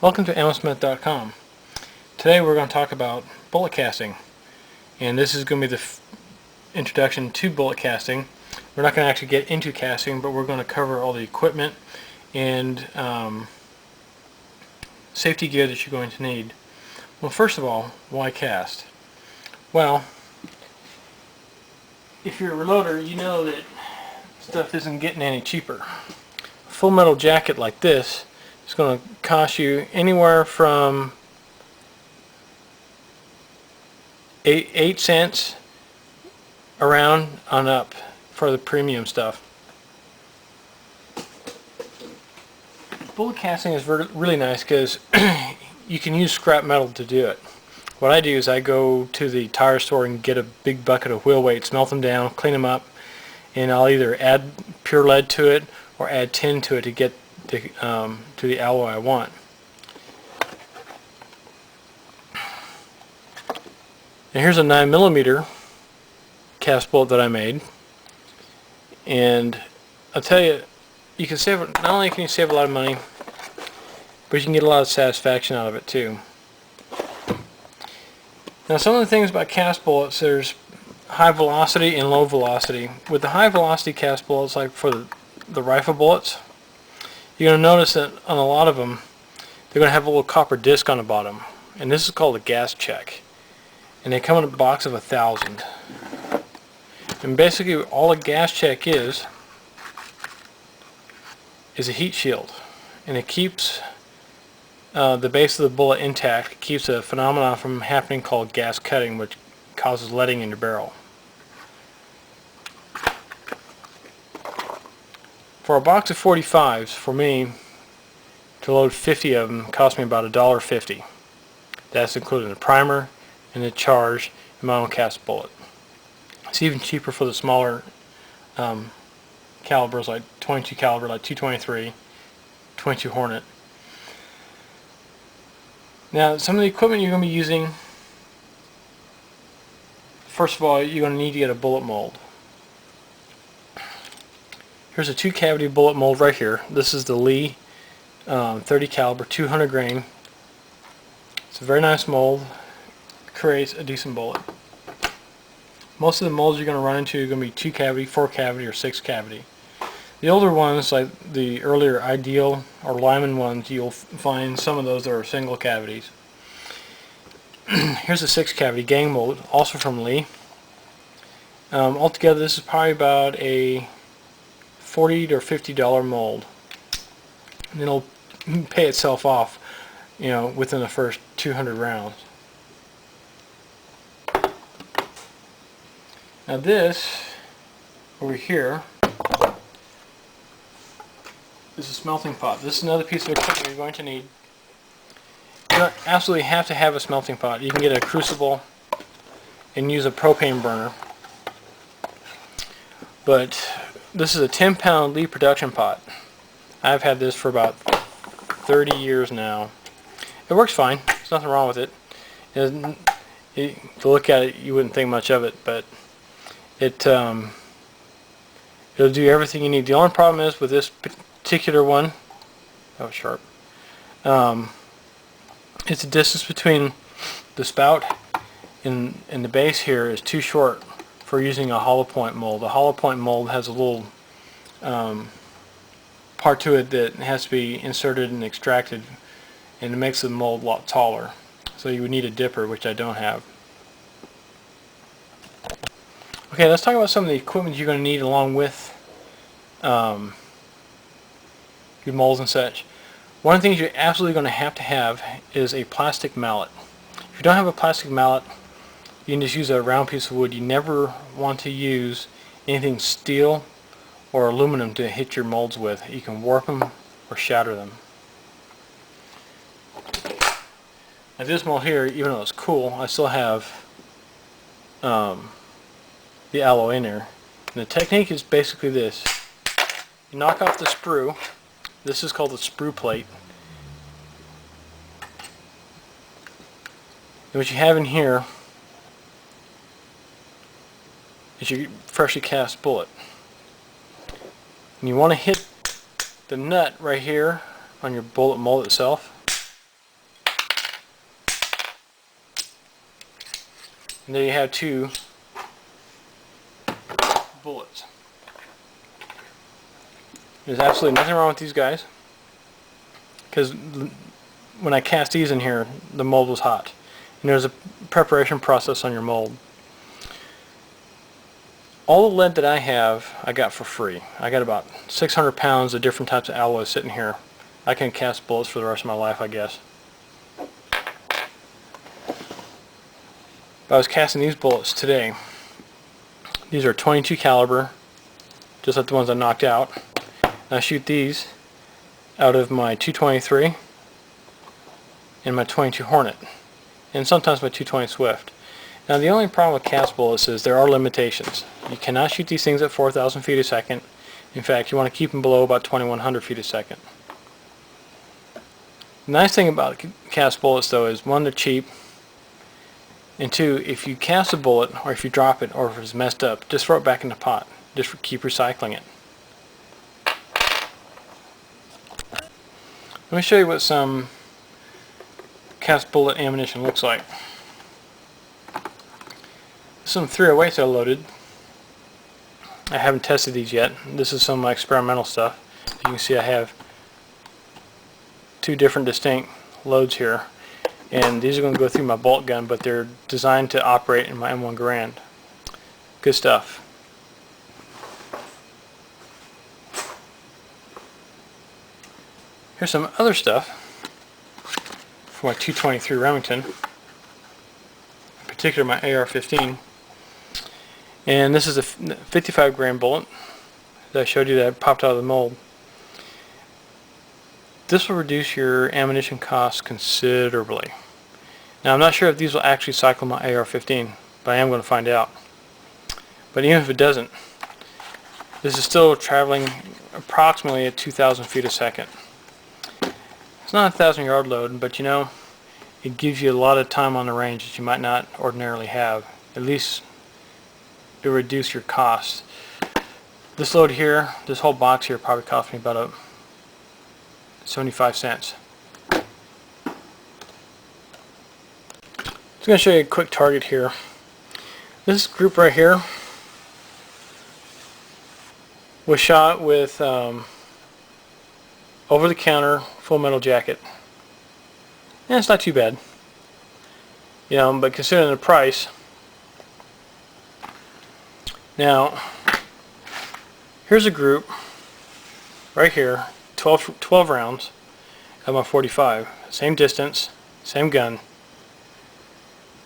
Welcome to Ammosmith.com. Today we're going to talk about bullet casting, and this is going to be the introduction to bullet casting. We're not going to actually get into casting, but we're going to cover all the equipment and safety gear that you're going to need. Well, first of all, why cast? Well, if you're a reloader, you know that stuff isn't getting any cheaper. A full metal jacket like this is going to cost you anywhere from 8 cents around on up for the premium stuff. Bullet casting is really nice because you can use scrap metal to do it. What I do is I go to the tire store and get a big bucket of wheel weights, melt them down, clean them up, and I'll either add pure lead to it or add tin to it to get to the alloy I want. And here's a 9mm cast bullet that I made, and I'll tell you, you can save, not only can you save a lot of money, but you can get a lot of satisfaction out of it too. Now, some of the things about cast bullets, there's high velocity and low velocity. With the high velocity cast bullets, like for the rifle bullets, you're going to notice that on a lot of them, they're going to have a little copper disc on the bottom, and this is called a gas check. And they come in a box of 1,000. And basically all a gas check is a heat shield, and it keeps the base of the bullet intact. It keeps a phenomenon from happening called gas cutting, which causes leading in your barrel. For a box of 45s, for me to load 50 of them cost me about $1.50. That's including the primer and the charge and my own cast bullet. It's even cheaper for the smaller calibers, like 22 caliber, like 223, 22 Hornet. Now, some of the equipment you're going to be using, first of all, you're going to need to get a bullet mold. Here's a 2-cavity bullet mold right here. This is the Lee 30 caliber, 200 grain. It's a very nice mold. Creates a decent bullet. Most of the molds you're going to run into are going to be 2-cavity, 4-cavity, or 6-cavity. The older ones, like the earlier Ideal or Lyman ones, you'll find some of those that are single cavities. Here's a 6-cavity gang mold, also from Lee. Altogether, this is probably about a $40 to $50 mold, and it'll pay itself off, within the first 200 rounds. Now this over here is a smelting pot. This is another piece of equipment you're going to need. You don't absolutely have to have a smelting pot. You can get a crucible and use a propane burner. But this is a 10-pound Lee production pot. I've had this for about 30 years now. It works fine. There's nothing wrong with it. To look at it, you wouldn't think much of it, but it'll do everything you need. The only problem is with this particular one, that was sharp, it's the distance between the spout and the base here is too short for using a hollow point mold. The hollow point mold has a little part to it that has to be inserted and extracted, and it makes the mold a lot taller. So you would need a dipper, which I don't have. Okay, let's talk about some of the equipment you're going to need along with your molds and such. One of the things you're absolutely going to have is a plastic mallet. If you don't have a plastic mallet, you can just use a round piece of wood. You never want to use anything steel or aluminum to hit your molds with. You can warp them or shatter them. Now this mold here, even though it's cool, I still have the alloy in there. And the technique is basically this. You knock off the sprue. This is called the sprue plate. And what you have in here is your freshly cast bullet. And you want to hit the nut right here on your bullet mold itself. And there you have two bullets. There's absolutely nothing wrong with these guys, because when I cast these in here, the mold was hot. And there's a preparation process on your mold. All the lead that I have, I got for free. I got about 600 pounds of different types of alloys sitting here. I can cast bullets for the rest of my life, I guess. I was casting these bullets today. These are 22 caliber, just like the ones I knocked out. And I shoot these out of my 223 and my 22 Hornet, and sometimes my 220 Swift. Now the only problem with cast bullets is there are limitations. You cannot shoot these things at 4,000 feet a second. In fact, you want to keep them below about 2,100 feet a second. The nice thing about cast bullets though is, one, they're cheap, and two, if you cast a bullet, or if you drop it, or if it's messed up, just throw it back in the pot. Just keep recycling it. Let me show you what some cast bullet ammunition looks like. Some 308s I loaded. I haven't tested these yet. This is some of my experimental stuff. You can see I have two different distinct loads here, and these are going to go through my bolt gun, but they're designed to operate in my M1 Garand. Good stuff. Here's some other stuff for my 223 Remington, in particular my AR-15. And this is a 55 gram bullet that I showed you that popped out of the mold. This will reduce your ammunition costs considerably. Now I'm not sure if these will actually cycle my AR-15, but I am going to find out. But even if it doesn't, this is still traveling approximately at 2,000 feet a second. It's not a 1,000-yard load, but you know, it gives you a lot of time on the range that you might not ordinarily have. At least it will reduce your costs. This load here, this whole box here, probably cost me about 75 cents. Just going to show you a quick target here. This group right here was shot with over-the-counter full metal jacket. And it's not too bad, you know, but considering the price. Now, here's a group right here, 12 rounds of my 45, same distance, same gun,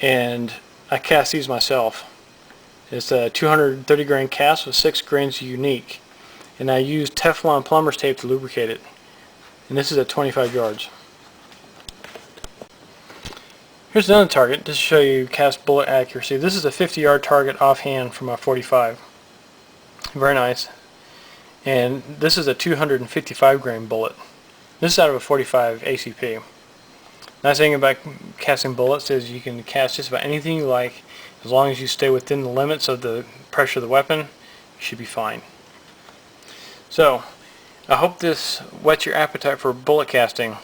and I cast these myself. It's a 230 grain cast with 6 grains unique, and I used Teflon plumber's tape to lubricate it, and this is at 25 yards. Here's another target, just to show you cast bullet accuracy. This is a 50-yard target offhand from my 45. Very nice. And this is a 255 grain bullet. This is out of a 45 ACP. Nice thing about casting bullets is you can cast just about anything you like, as long as you stay within the limits of the pressure of the weapon. You should be fine. So, I hope this whets your appetite for bullet casting.